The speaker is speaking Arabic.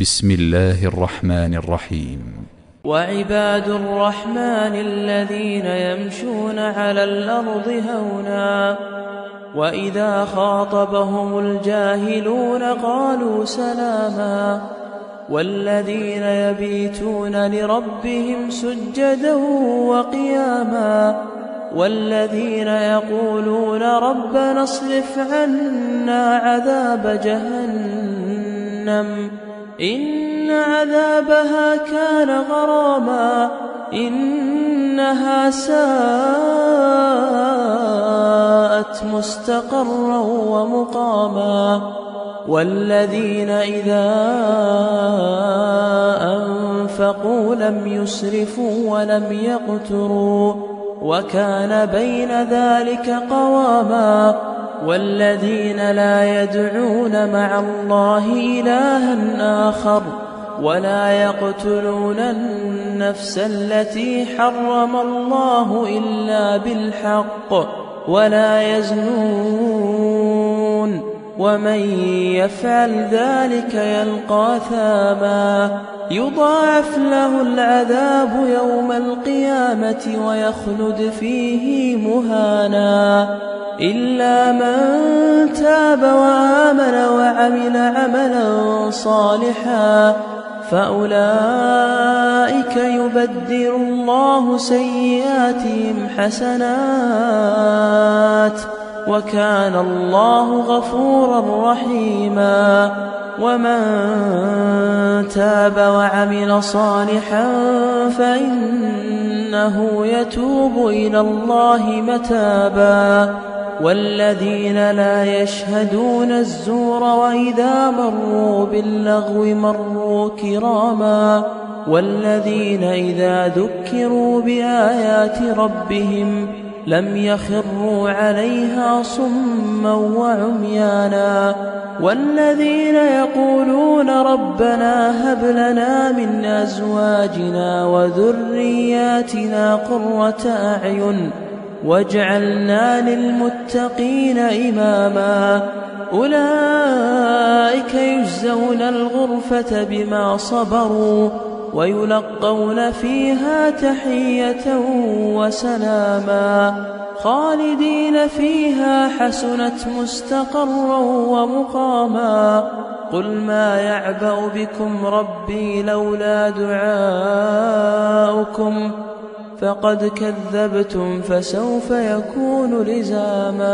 بسم الله الرحمن الرحيم. وعباد الرحمن الذين يمشون على الأرض هونا وإذا خاطبهم الجاهلون قالوا سلاما والذين يبيتون لربهم سجدا وقياما والذين يقولون ربنا اصرف عنا عذاب جهنم إن عذابها كان غراما إنها ساءت مستقرا ومقاما والذين إذا أنفقوا لم يسرفوا ولم يقتروا وكان بين ذلك قواما والذين لا يدعون مع الله إلها آخر ولا يقتلون النفس التي حرم الله إلا بالحق ولا يزنون ومن يفعل ذلك يلقى ثاما يضاعف له العذاب يوم القيامة ويخلد فيه مهانا إلا من تاب وآمن وعمل عملا صالحا فأولئك يبدل الله سيئاتهم حسنات وكان الله غفورا رحيما ومن تاب وعمل صالحا فإنه يتوب إلى الله متابا والذين لا يشهدون الزور وإذا مروا باللغو مروا كراما والذين إذا ذكروا بآيات ربهم لم يخروا عليها صما وعميانا والذين يقولون ربنا هب لنا من أزواجنا وذرياتنا قرة أعين واجعلنا للمتقين إماما أولئك يجزون الغرفة بما صبروا ويلقون فيها تحية وسلاما خالدين فيها حسنت مستقرا ومقاما قل ما يعبأ بكم ربي لولا دعاؤكم فقد كذبتم فسوف يكون لزاما.